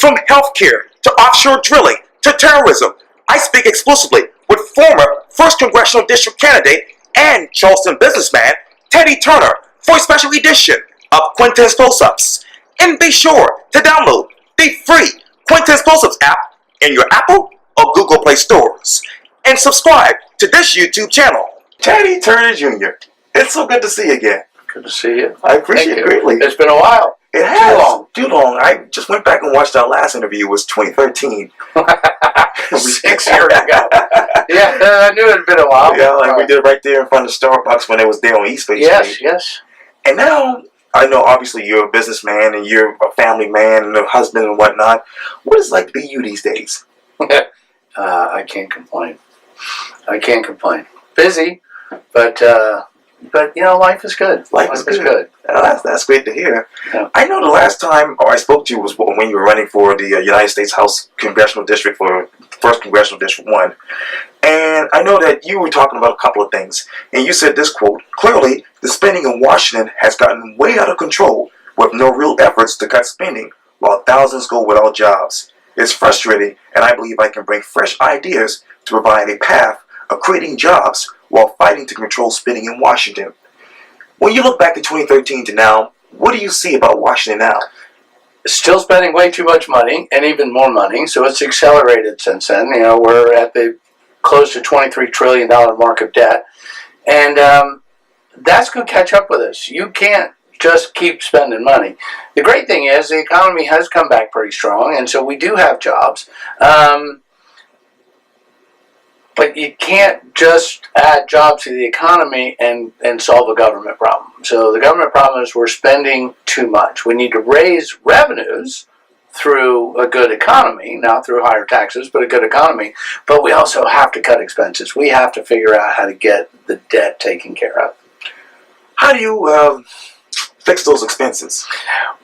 From healthcare to offshore drilling to terrorism, I speak exclusively with former 1st Congressional District candidate and Charleston businessman Teddy Turner for a special edition of Quintin's Close-Ups. And be sure to download the free Quintin's Close-Ups app in your Apple or Google Play stores. And subscribe to this YouTube channel. Teddy Turner Jr., it's so good to see you again. Good to see you. I appreciate it greatly. It's been a while. It has. Too long. I just went back and watched our last interview. It was 2013. 6 years ago. Yeah, I knew it had been a while. Yeah, like we did it right there in front of Starbucks when it was there on East Bay Street. Yes. And now, I know obviously you're a businessman and you're a family man and a husband and whatnot. What is it like to be you these days? I can't complain. Busy, but you know, life is good. Life is good. That's great to hear. Yeah. I know the last time I spoke to you was when you were running for the United States House Congressional District for 1st Congressional District 1. And I know that you were talking about a couple of things. And you said this quote, "Clearly, the spending in Washington has gotten way out of control with no real efforts to cut spending while thousands go without jobs. It's frustrating, and I believe I can bring fresh ideas to provide a path of creating jobs while fighting to control spending in Washington." When you look back to 2013 to now, what do you see about Washington now? Still spending way too much money, and even more money, so it's accelerated since then. You know, we're at the close to $23 trillion mark of debt, and that's going to catch up with us. You can't just keep spending money. The great thing is the economy has come back pretty strong, and so we do have jobs. But you can't just add jobs to the economy and solve a government problem. So the government problem is we're spending too much. We need to raise revenues through a good economy, not through higher taxes, but a good economy. But we also have to cut expenses. We have to figure out how to get the debt taken care of. How do you fix those expenses?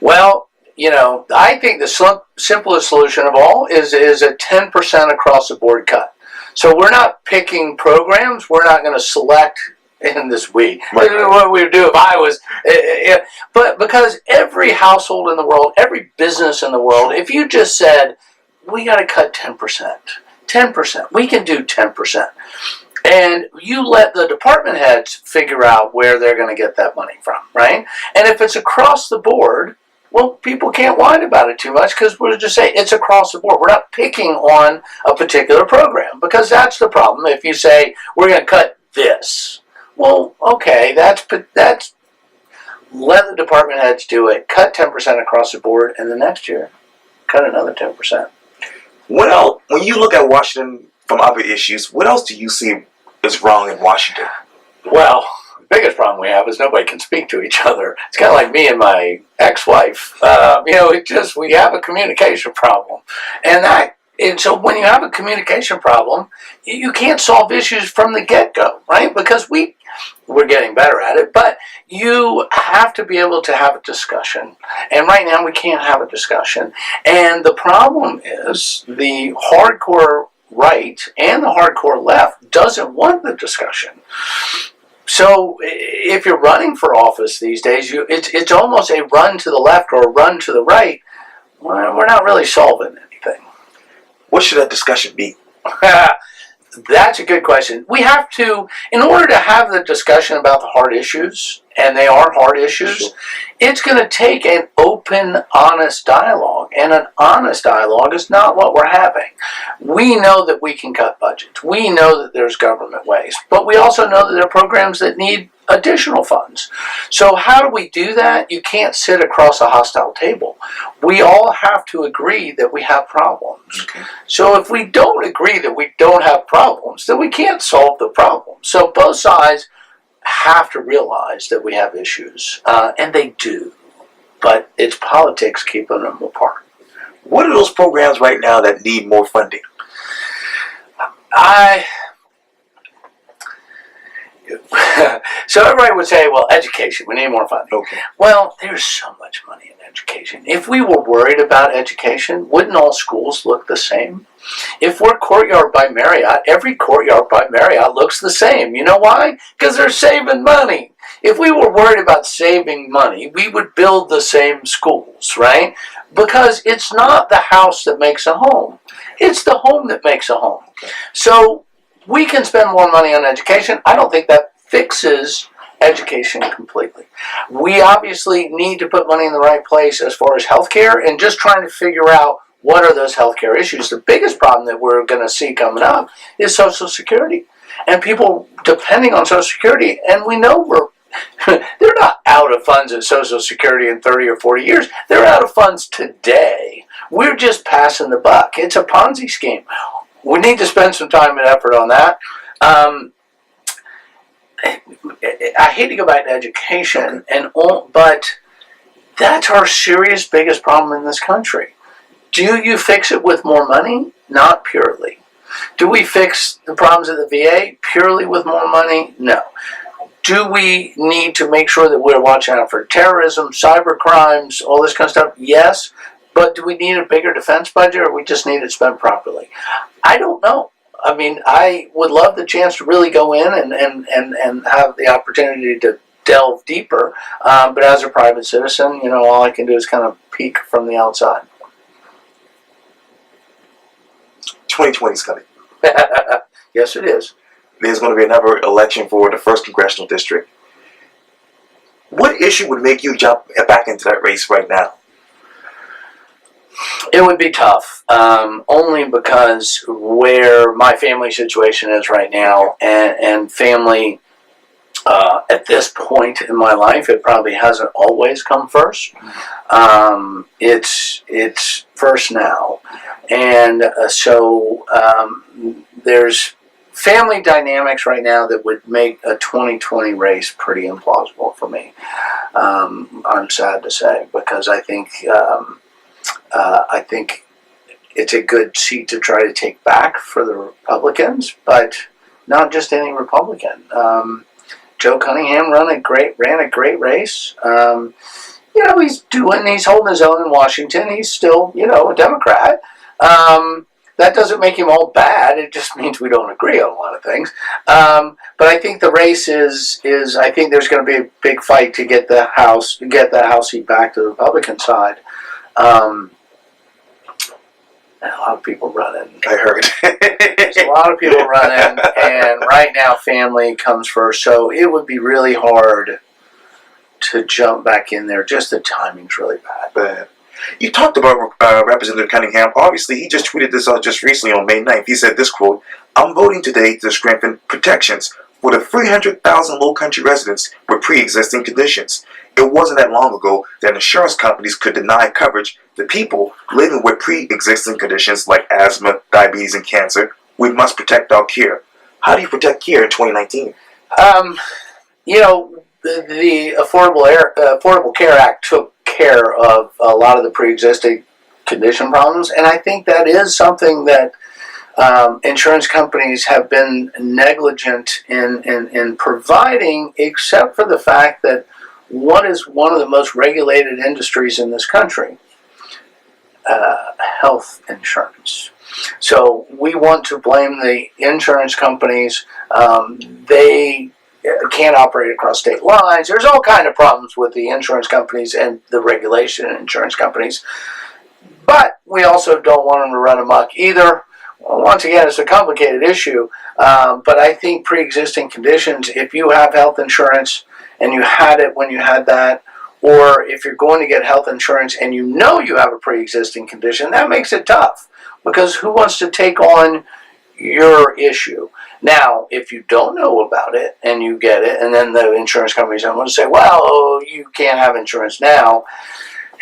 Well, you know, I think the simplest solution of all is a 10% across the board cut. So we're not picking programs. We're not going to select in this week. Right. What we would do if I was, but because every household in the world, every business in the world, if you just said, we got to cut 10%, we can do 10%. And you let the department heads figure out where they're going to get that money from, right? And if it's across the board, well, people can't whine about it too much because we'll just say it's across the board. We're not picking on a particular program because that's the problem. If you say, we're going to cut this, well, okay, that's let the department heads do it. Cut 10% across the board, and the next year, cut another 10%. Well, when you look at Washington from other issues, what else do you see is wrong in Washington? Well, the biggest problem we have is nobody can speak to each other. It's kind of like me and my ex-wife. You know, we have a communication problem. And so when you have a communication problem, you can't solve issues from the get-go, right? Because we're getting better at it, but you have to be able to have a discussion. And right now we can't have a discussion. And the problem is the hardcore right and the hardcore left doesn't want the discussion. So if you're running for office these days, it's almost a run to the left or a run to the right. Well, we're not really solving anything. What should that discussion be? That's a good question. We have to, in order to have the discussion about the hard issues, and they are hard issues, sure, it's going to take an open, honest dialogue. And an honest dialogue is not what we're having. We know that we can cut budgets. We know that there's government waste. But we also know that there are programs that need additional funds. So how do we do that? You can't sit across a hostile table. We all have to agree that we have problems. Okay. So if we don't agree that we don't have problems, then we can't solve the problem. So both sides have to realize that we have issues, and they do. But it's politics keeping them apart. What are those programs right now that need more funding? So everybody would say, well, education, we need more funding. Okay. Well, there's so much money in education. If we were worried about education, wouldn't all schools look the same? If we're Courtyard by Marriott, every Courtyard by Marriott looks the same. You know why? Because they're saving money. If we were worried about saving money, we would build the same schools, right? Because it's not the house that makes a home. It's the home that makes a home. So we can spend more money on education. I don't think that fixes education completely. We obviously need to put money in the right place as far as healthcare and just trying to figure out what are those healthcare issues. The biggest problem that we're going to see coming up is Social Security. And people depending on Social Security, and we know they're not out of funds in Social Security in 30 or 40 years. They're out of funds today. We're just passing the buck. It's a Ponzi scheme. We need to spend some time and effort on that. I hate to go back to education, but that's our serious biggest problem in this country. Do you fix it with more money? Not purely. Do we fix the problems at the VA purely with more money? No. Do we need to make sure that we're watching out for terrorism, cyber crimes, all this kind of stuff? Yes. But do we need a bigger defense budget, or we just need it spent properly? I don't know. I mean, I would love the chance to really go in and have the opportunity to delve deeper. But as a private citizen, all I can do is kind of peek from the outside. 2020 is coming. Yes, it is. There's going to be another election for the 1st Congressional District. What issue would make you jump back into that race right now? It would be tough, only because where my family situation is right now, and family at this point in my life, it probably hasn't always come first. It's first now, and so there's family dynamics right now that would make a 2020 race pretty implausible for me. I'm sad to say, because I think it's a good seat to try to take back for the Republicans, but not just any Republican. Joe Cunningham ran a great race. He's holding his own in Washington. He's still, a Democrat. That doesn't make him all bad. It just means we don't agree on a lot of things. But I think the race is I think there's going to be a big fight to get that House seat back to the Republican side. A lot of people running. I heard. There's a lot of people running, and right now family comes first. So it would be really hard to jump back in there. Just the timing's really bad. You talked about Representative Cunningham. Obviously, he just tweeted this out just recently on May 9th. He said this quote, "I'm voting today to strengthen protections for the 300,000 low-country residents with pre-existing conditions. It wasn't that long ago that insurance companies could deny coverage to people living with pre-existing conditions like asthma, diabetes, and cancer. We must protect our care." How do you protect care in 2019? The Affordable Care Act took care of a lot of the pre-existing condition problems, and I think that is something that insurance companies have been negligent in providing, except for the fact that what is one of the most regulated industries in this country? Health insurance. So we want to blame the insurance companies. They can't operate across state lines. There's all kind of problems with the insurance companies and the regulation in insurance companies. But we also don't want them to run amok either. Once again, it's a complicated issue. But I think pre-existing conditions, if you have health insurance and you had it when you had that, or if you're going to get health insurance and you have a pre-existing condition, that makes it tough, because who wants to take on your issue? Now, if you don't know about it and you get it, and then the insurance companies don't want to say, well, you can't have insurance now,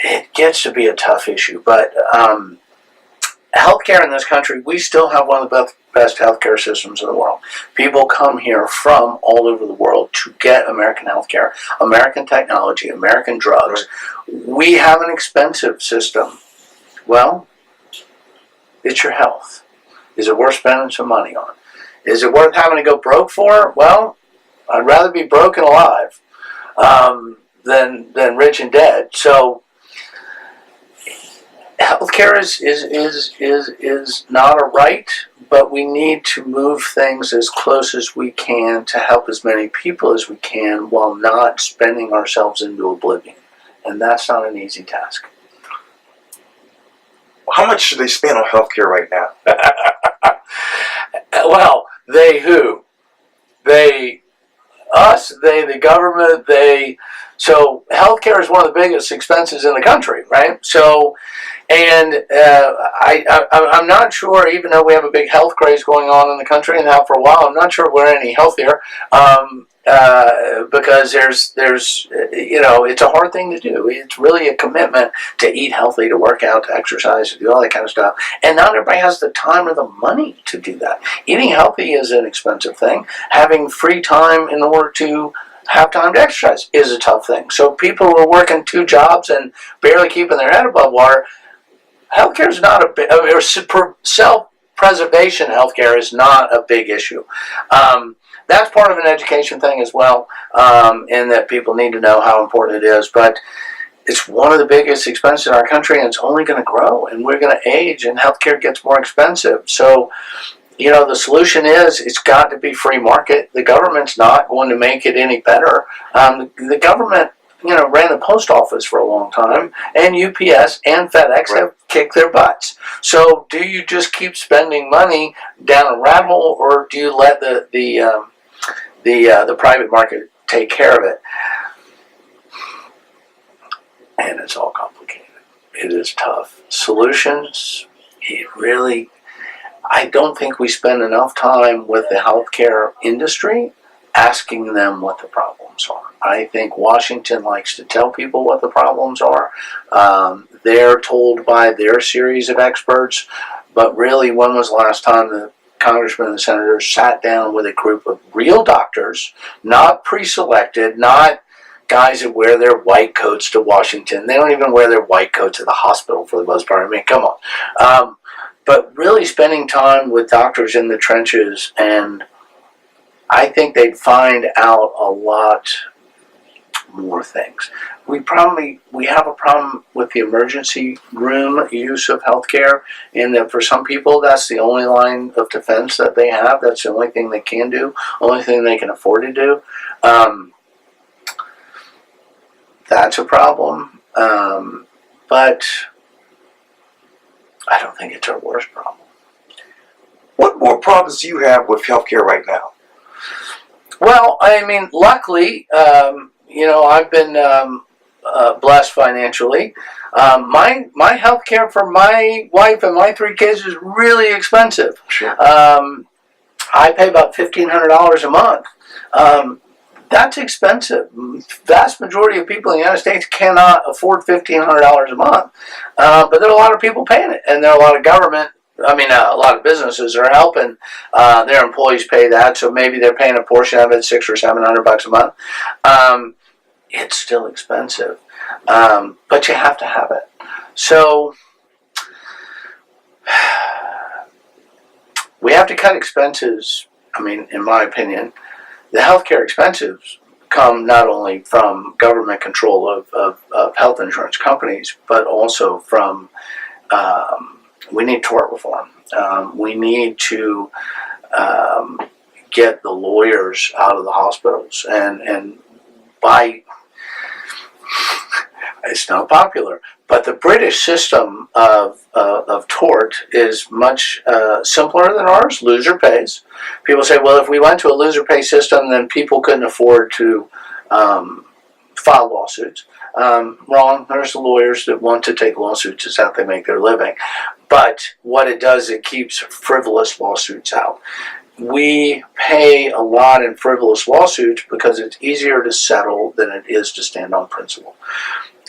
it gets to be a tough issue. But healthcare in this country, we still have one of the best healthcare systems in the world. People come here from all over the world to get American healthcare, American technology, American drugs. Right. We have an expensive system. Well, it's your health. Is it worth spending some money on? Is it worth having to go broke for? Well, I'd rather be broke and alive than rich and dead. So healthcare is not a right, but we need to move things as close as we can to help as many people as we can while not spending ourselves into oblivion. And that's not an easy task. How much should they spend on healthcare right now? Well, they who? They, us, they, the government, they. So healthcare is one of the biggest expenses in the country, right? So, and I'm not sure, even though we have a big health craze going on in the country and have for a while, I'm not sure we're any healthier. Because there's it's a hard thing to do. It's really a commitment to eat healthy, to work out, to exercise, to do all that kind of stuff. And not everybody has the time or the money to do that. Eating healthy is an expensive thing. Having free time in order to have time to exercise is a tough thing. So people who are working 2 jobs and barely keeping their head above water, healthcare is not a big, self-preservation healthcare is not a big issue. That's part of an education thing as well, in that people need to know how important it is. But it's one of the biggest expenses in our country, and it's only going to grow. And we're going to age, and healthcare gets more expensive. So, the solution is it's got to be free market. The government's not going to make it any better. The government, ran the post office for a long time, and UPS and FedEx have kicked their butts. So, do you just keep spending money down a rat hole, or do you let the private market take care of it? And it's all complicated. It is tough. Solutions, I don't think we spend enough time with the healthcare industry asking them what the problems are. I think Washington likes to tell people what the problems are. They're told by their series of experts, but really, when was the last time the congressmen and senators sat down with a group of real doctors, not pre-selected, not guys that wear their white coats to Washington? They don't even wear their white coats at the hospital for the most part. I mean, come on. But really spending time with doctors in the trenches, and I think they'd find out a lot more things. We have a problem with the emergency room use of healthcare, in that for some people that's the only line of defense that they have. That's the only thing they can do, only thing they can afford to do. That's a problem, but I don't think it's our worst problem. What more problems do you have with healthcare right now? Well, I mean, luckily, I've been blessed financially. My health care for my wife and my 3 kids is really expensive. Sure. I pay about $1,500 a month. That's expensive. Vast majority of people in the United States cannot afford $1,500 a month. But there are a lot of people paying it, and there are a lot of businesses are helping their employees pay that. So maybe they're paying a portion of it, $600 or $700 a month. It's still expensive, but you have to have it. So we have to cut expenses. I mean, in my opinion, the healthcare expenses come not only from government control of health insurance companies, but also from we need tort reform. We need to get the lawyers out of the hospitals, and by it's not popular, but the British system of tort is much simpler than ours. Loser pays. People say, well, if we went to a loser pay system, then people couldn't afford to file lawsuits. Wrong. There's the lawyers that want to take lawsuits. It's how they make their living. But what it does, it keeps frivolous lawsuits out. We pay a lot in frivolous lawsuits because it's easier to settle than it is to stand on principle.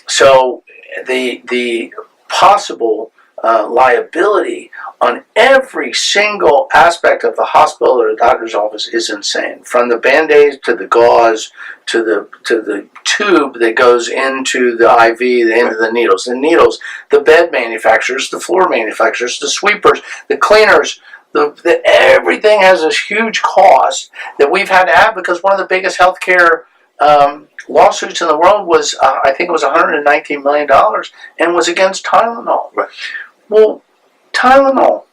So the possible liability on every single aspect of the hospital or the doctor's office is insane. From the Band-Aids to the gauze to the tube that goes into the IV, into the needles. The needles, the bed manufacturers, the floor manufacturers, the sweepers, the cleaners. Everything has this huge cost that we've had to have because one of the biggest healthcare lawsuits in the world was, I think it was $119 million, and was against Tylenol. Right. Well, Tylenol,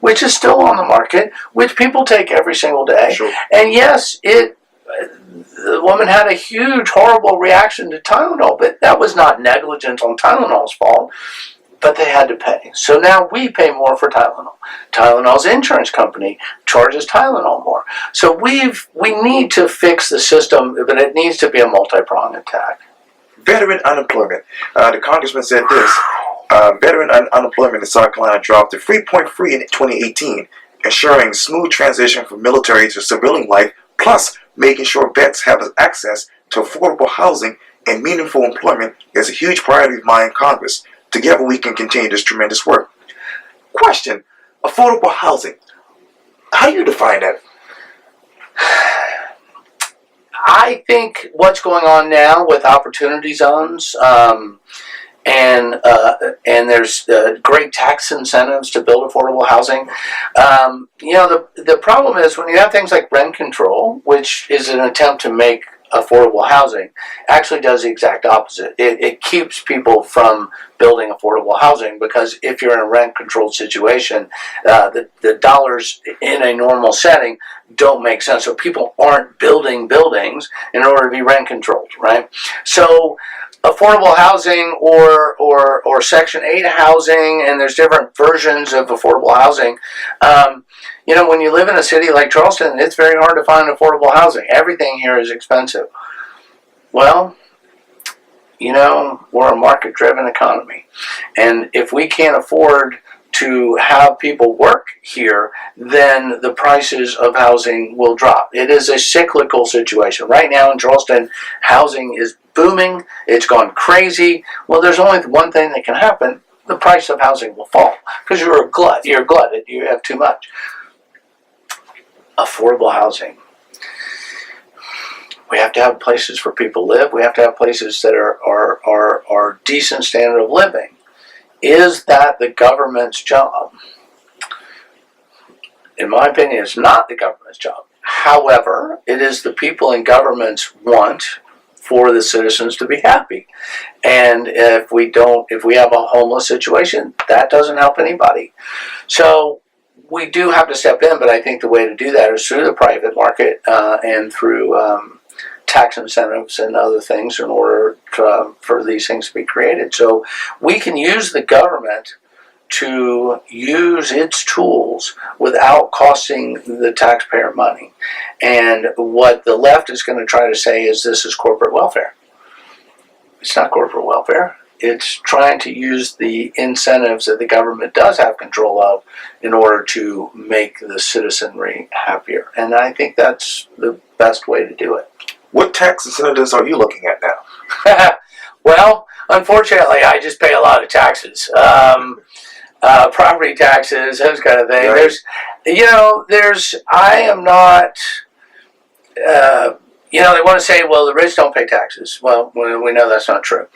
which is still on the market, which people take every single day, Sure. and yes, the woman had a huge, horrible reaction to Tylenol, but that was not negligence on Tylenol's fault. but they had to pay. So now we pay more for Tylenol. Tylenol's insurance company charges Tylenol more. So we need to fix the system, but it needs to be a multi-pronged attack. Veteran unemployment. The congressman said this. Veteran unemployment in South Carolina dropped to 3.3 in 2018, ensuring smooth transition from military to civilian life, plus making sure vets have access to affordable housing and meaningful employment is a huge priority of mine in Congress. Together we can continue this tremendous work. Question, affordable housing. How do you define that? I think what's going on now with opportunity zones, and there's great tax incentives to build affordable housing. The problem is when you have things like rent control, which is an attempt to make affordable housing, actually does the exact opposite. It keeps people from building affordable housing, because if you're in a rent controlled situation, the dollars in a normal setting don't make sense. So people aren't building buildings in order to be rent controlled, right? So affordable housing or Section 8 housing, and there's different versions of affordable housing. When you live in a city like Charleston, it's very hard to find affordable housing. Everything here is expensive. Well, we're a market-driven economy. And if we can't afford to have people work here, then the prices of housing will drop. It is a cyclical situation. Right now in Charleston, housing is booming. It's gone crazy. Well, there's only one thing that can happen. The price of housing will fall, because you're a glut. You're glutted. You have too much. Affordable housing. We have to have places for people to live. We have to have places that are decent standard of living. Is that the government's job? In my opinion, it's not the government's job. However, it is the people in government's want for the citizens to be happy. And if we have a homeless situation, that doesn't help anybody. So we do have to step in, but I think the way to do that is through the private market and through tax incentives and other things in order for these things to be created. So we can use the government to use its tools without costing the taxpayer money. And what the left is going to try to say is this is corporate welfare. It's not corporate welfare. It's trying to use the incentives that the government does have control of in order to make the citizenry happier. And I think that's the best way to do it. What tax incentives are you looking at now? Well, unfortunately, I just pay a lot of taxes. Property taxes, those kind of things. Right. I am not, they want to say, well, the rich don't pay taxes. Well, we know that's not true.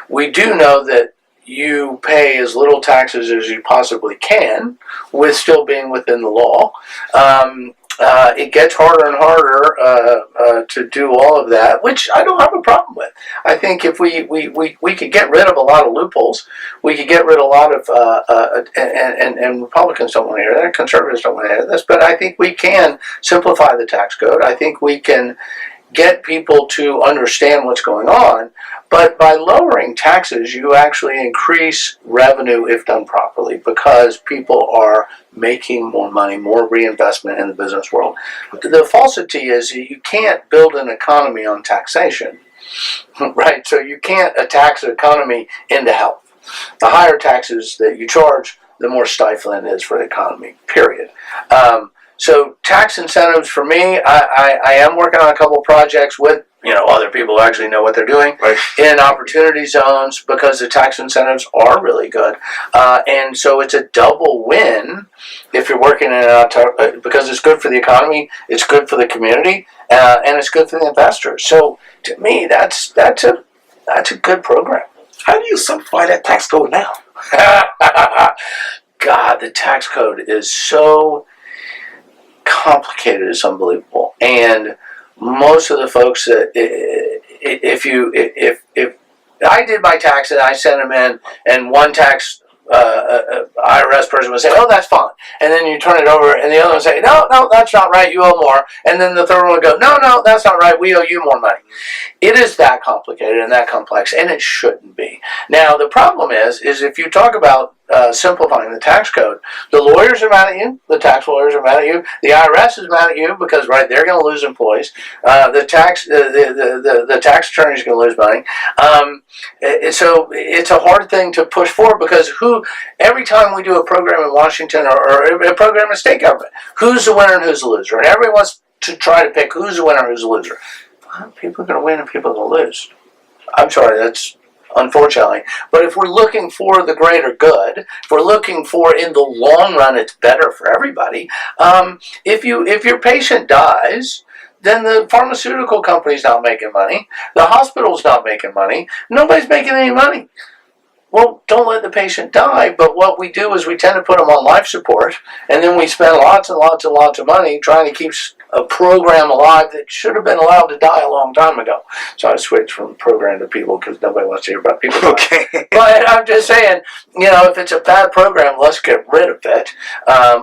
We do know that you pay as little taxes as you possibly can with still being within the law. It gets harder and harder to do all of that, which I don't have a problem with. I think if we could get rid of a lot of loopholes, we could get rid of a lot of, and Republicans don't want to hear that, conservatives don't want to hear this, but I think we can simplify the tax code. I think we can get people to understand what's going on, but by lowering taxes, you actually increase revenue if done properly, because people are making more money, more reinvestment in the business world. The falsity is you can't build an economy on taxation, right? So you can't tax an economy into health. The higher taxes that you charge, the more stifling it is for the economy, period. So tax incentives for me, I am working on a couple of projects with other people who actually know what they're doing, right, in opportunity zones, because the tax incentives are really good. And so it's a double win if you're working in because it's good for the economy, it's good for the community, and it's good for the investors. So to me, that's a good program. How do you simplify that tax code now? God, the tax code is so complicated, it's unbelievable. And most of the folks that if I did my taxes, I sent them in, and one tax IRS person would say, "Oh, that's fine," and then you turn it over, and the other one would say, "No, no, that's not right. You owe more." And then the third one would go, "No, no, that's not right. We owe you more money." It is that complicated and that complex, and it shouldn't be. Now, the problem is if you talk about simplifying the tax code, the lawyers are mad at you, the tax lawyers are mad at you, the IRS is mad at you because they're going to lose employees, the tax attorney is going to lose money. So it's a hard thing to push forward because every time we do a program in Washington or a program in state government, who's the winner and who's the loser, and everyone wants to try to pick who's the winner and who's the loser. Well, people are going to win and people are going to lose. I'm sorry, that's unfortunately. But if we're looking for the greater good, if we're looking for in the long run, it's better for everybody. If your patient dies, then the pharmaceutical company's not making money. The hospital's not making money. Nobody's making any money. Well, don't let the patient die, but what we do is we tend to put them on life support, and then we spend lots and lots and lots of money trying to keep a program alive that should have been allowed to die a long time ago. So I switched from program to people because nobody wants to hear about people dying. Okay. But I'm just saying, if it's a bad program, let's get rid of it.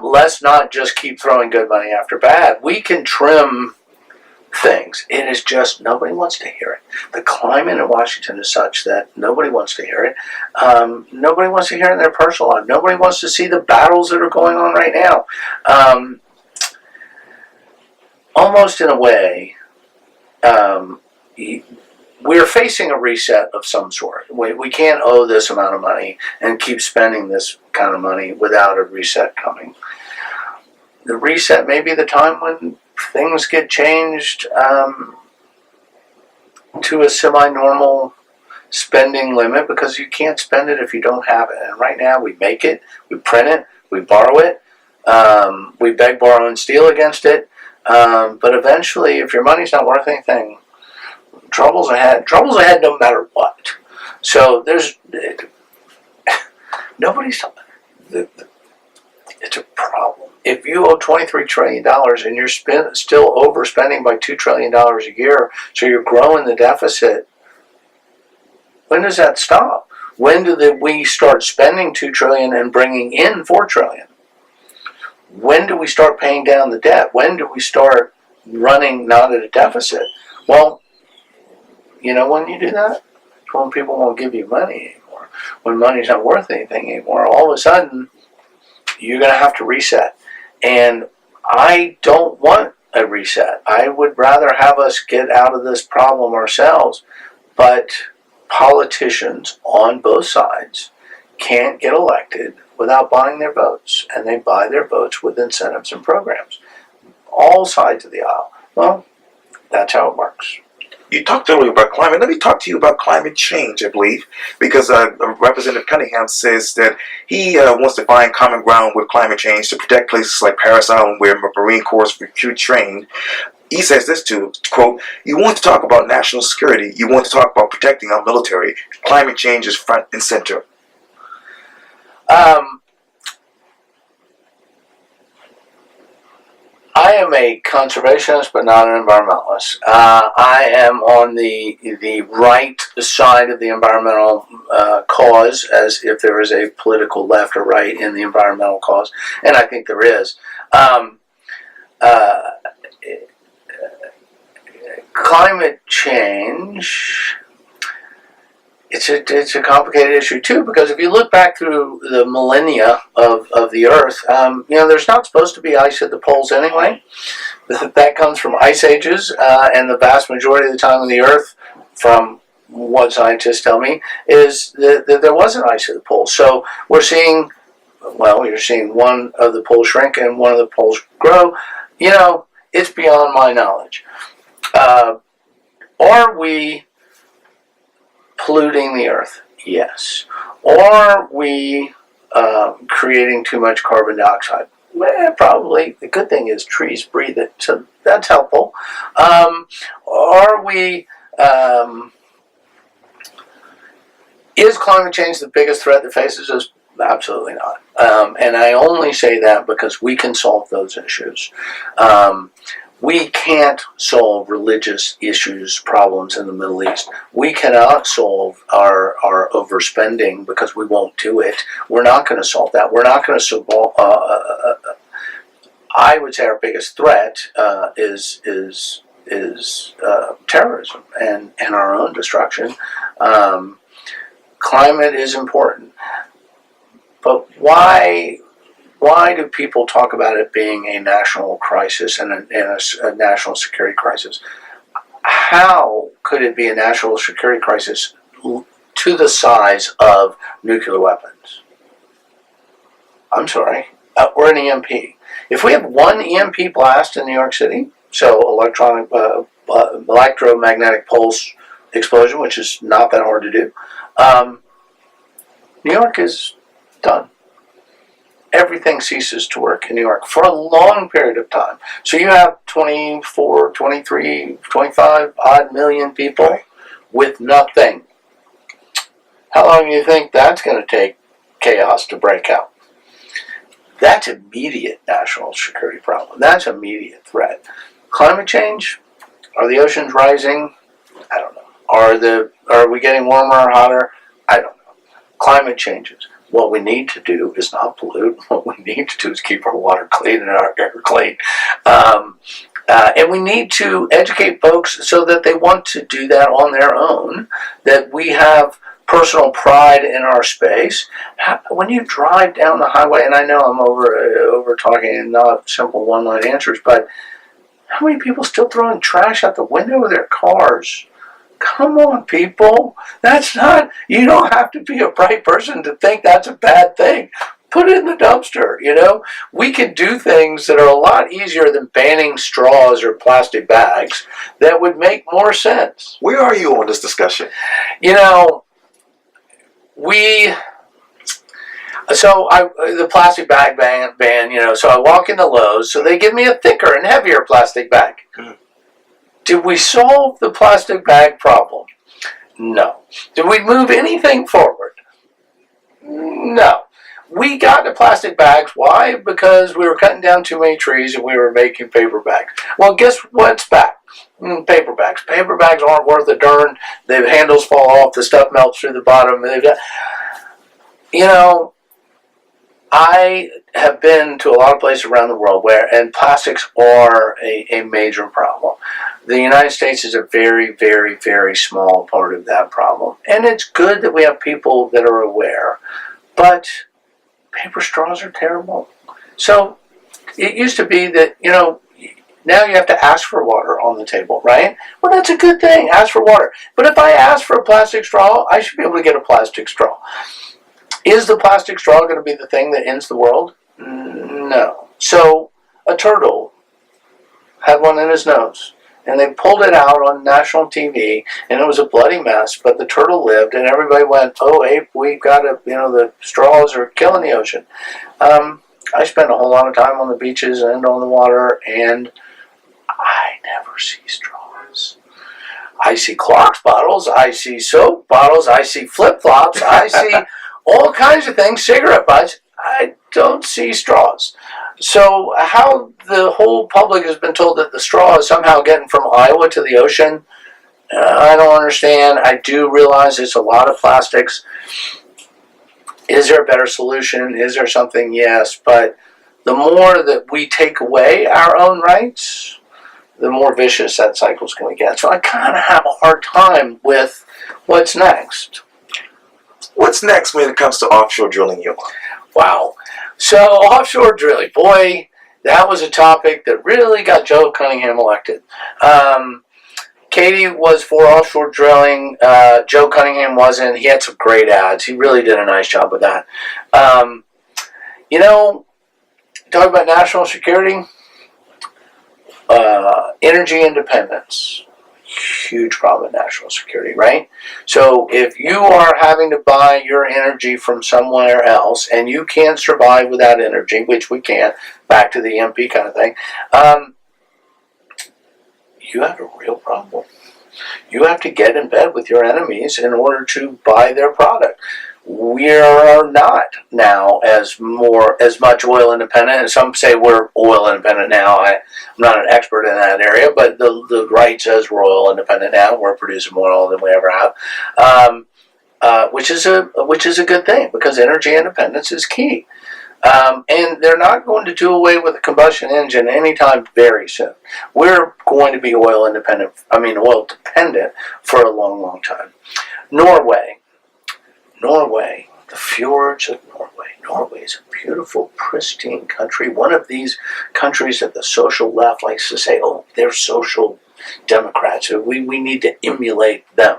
Let's not just keep throwing good money after bad. We can trim things. It is just nobody wants to hear it. The climate in Washington is such that nobody wants to hear it. Nobody wants to hear it in their personal life. Nobody wants to see the battles that are going on right now. Almost in a way, we're facing a reset of some sort. We can't owe this amount of money and keep spending this kind of money without a reset coming. The reset may be the time when things get changed to a semi-normal spending limit because you can't spend it if you don't have it. And right now we make it, we print it, we borrow it, we beg, borrow, and steal against it. But eventually, if your money's not worth anything, trouble's ahead. Trouble's ahead no matter what. So nobody's. It's a problem. If you owe $23 trillion and you're still overspending by $2 trillion a year, so you're growing the deficit, when does that stop? When do we start spending $2 trillion and bringing in $4 trillion? When do we start paying down the debt? When do we start running not at a deficit? Well, when you do that? It's when people won't give you money anymore. When money's not worth anything anymore, all of a sudden, you're going to have to reset. And I don't want a reset. I would rather have us get out of this problem ourselves. But politicians on both sides can't get elected without buying their votes. And they buy their votes with incentives and programs. All sides of the aisle. Well, that's how it works. You talked earlier about climate. Let me talk to you about climate change, I believe, because Representative Cunningham says that he wants to find common ground with climate change to protect places like Parris Island where Marine Corps recruit trained. He says this too, quote, "You want to talk about national security. You want to talk about protecting our military. Climate change is front and center." I am a conservationist, but not an environmentalist. I am on the right side of the environmental cause, as if there is a political left or right in the environmental cause, and I think there is. Climate change. It's a complicated issue too, because if you look back through the millennia of the Earth, there's not supposed to be ice at the poles anyway. That comes from ice ages, and the vast majority of the time on the Earth, from what scientists tell me, is that there wasn't ice at the poles. So you're seeing one of the poles shrink and one of the poles grow. It's beyond my knowledge. Are we polluting the earth? Yes. Or are we creating too much carbon dioxide? Well, probably. The good thing is trees breathe it, so that's helpful. Are we? Is climate change the biggest threat that faces us? Absolutely not. And I only say that because we can solve those issues. We can't solve religious issues, problems in the Middle East. We cannot solve our overspending because we won't do it. We're not going to solve that. We're not going to solve. I would say our biggest threat is terrorism and our own destruction. Climate is important, but why do people talk about it being a national crisis and a national security crisis? How could it be a national security crisis to the size of nuclear weapons? I'm sorry, we're an EMP. If we have one EMP blast in New York City, so electromagnetic pulse explosion, which is not that hard to do, New York is done. Everything ceases to work in New York for a long period of time. So you have 24, 23, 25 odd million people with nothing. How long do you think that's going to take chaos to break out? That's immediate national security problem. That's immediate threat. Climate change? Are the oceans rising? I don't know. Are we getting warmer or hotter? I don't know. Climate changes. What we need to do is not pollute. What we need to do is keep our water clean and our air clean. And we need to educate folks so that they want to do that on their own, that we have personal pride in our space. When you drive down the highway, and I know I'm over talking and not simple one-line answers, but how many people still throwing trash out the window of their cars? Come on, people. That's not, you don't have to be a bright person to think that's a bad thing. Put it in the dumpster, you know. We can do things that are a lot easier than banning straws or plastic bags that would make more sense. Where are you on this discussion? You know, the plastic bag ban, you know, so I walk into Lowe's, so they give me a thicker and heavier plastic bag. Mm. Did we solve the plastic bag problem? No. Did we move anything forward? No. We got the plastic bags. Why? Because we were cutting down too many trees and we were making paper bags. Well, guess what's back? Paper bags. Paper bags aren't worth a darn. The handles fall off. The stuff melts through the bottom. You know, I have been to a lot of places around the world and plastics are a major problem. The United States is a very, very, very small part of that problem. And it's good that we have people that are aware. But paper straws are terrible. So it used to be that, you know, now you have to ask for water on the table, right? Well, that's a good thing. Ask for water. But if I ask for a plastic straw, I should be able to get a plastic straw. Is the plastic straw going to be the thing that ends the world? No. So a turtle had one in his nose. And they pulled it out on national TV, and it was a bloody mess, but the turtle lived, and everybody went, oh, Ape, we've got to, you know, the straws are killing the ocean. I spend a whole lot of time on the beaches and on the water, and I never see straws. I see Clorox bottles, I see soap bottles, I see flip-flops, I see all kinds of things, cigarette butts. I don't see straws. So how the whole public has been told that the straw is somehow getting from Iowa to the ocean, I don't understand. I do realize it's a lot of plastics. Is there a better solution? Is there something? Yes. But the more that we take away our own rights, the more vicious that cycle is going to get. So I kind of have a hard time with what's next. What's next when it comes to offshore drilling, Johan? Wow. So offshore drilling, boy, that was a topic that really got Joe Cunningham elected. Katie was for offshore drilling. Joe Cunningham wasn't. He had some great ads. He really did a nice job with that. You know, talk about national security, energy independence. Huge problem in national security, right? So if you are having to buy your energy from somewhere else and you can't survive without energy, which we can't, back to the EMP kind of thing, you have a real problem. You have to get in bed with your enemies in order to buy their product. we are not now as much oil independent, and some say we're oil independent now. I'm not an expert in that area, but the right says we're oil independent now. We're producing more oil than we ever have, which is a good thing, because energy independence is key. And they're not going to do away with the combustion engine anytime very soon. We're going to be oil dependent for a long, long time. Norway, the fjords of Norway. Norway is a beautiful, pristine country. One of these countries that the social left likes to say, oh, they're social democrats. So we need to emulate them.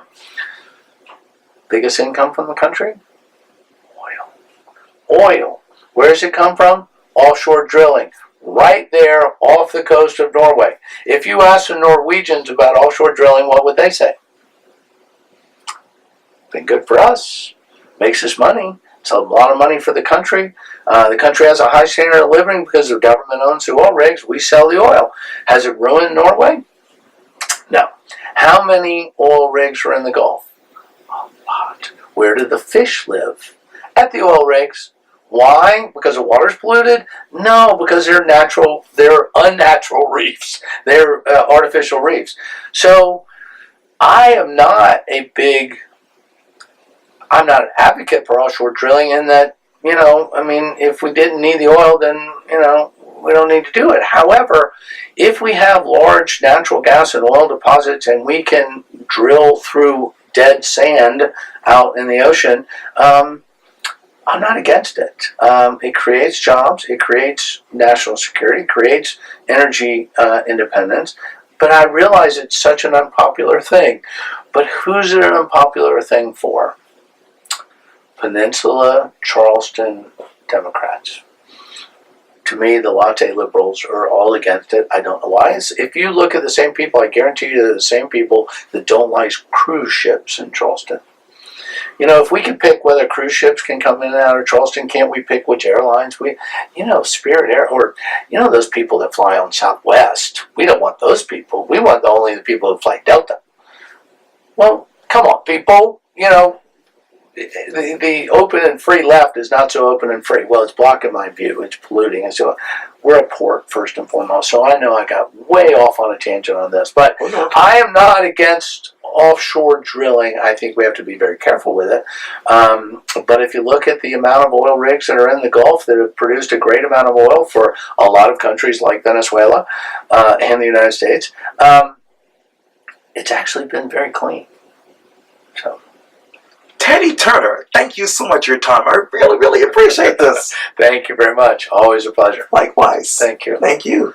Biggest income from the country? Oil. Where does it come from? Offshore drilling. Right there off the coast of Norway. If you ask the Norwegians about offshore drilling, what would they say? Been good for us. Makes us money. It's a lot of money for the country. The country has a high standard of living because the government owns the oil rigs. We sell the oil. Has it ruined Norway? No. How many oil rigs are in the Gulf? A lot. Where do the fish live? At the oil rigs. Why? Because the water's polluted? No, because they're unnatural reefs. They're artificial reefs. So I am not I'm not an advocate for offshore drilling in that, if we didn't need the oil, then, we don't need to do it. However, if we have large natural gas and oil deposits and we can drill through dead sand out in the ocean, I'm not against it. It creates jobs, it creates national security, it creates energy independence, but I realize it's such an unpopular thing. But who's it an unpopular thing for? Peninsula, Charleston Democrats. To me, the latte liberals are all against it. I don't know why. If you look at the same people, I guarantee you they're the same people that don't like cruise ships in Charleston. If we can pick whether cruise ships can come in and out of Charleston, can't we pick which airlines Spirit Air, or, those people that fly on Southwest? We don't want those people. We want only the people who fly Delta. Well, come on, people. The open and free left is not so open and free. Well, it's blocking my view. It's polluting. And so we're a port, first and foremost. So I know I got way off on a tangent on this. But I am not against offshore drilling. I think we have to be very careful with it. But if you look at the amount of oil rigs that are in the Gulf that have produced a great amount of oil for a lot of countries like Venezuela and the United States, it's actually been very clean. So. Teddy Turner, thank you so much for your time. I really, really appreciate this. Thank you very much. Always a pleasure. Likewise. Thank you. Thank you.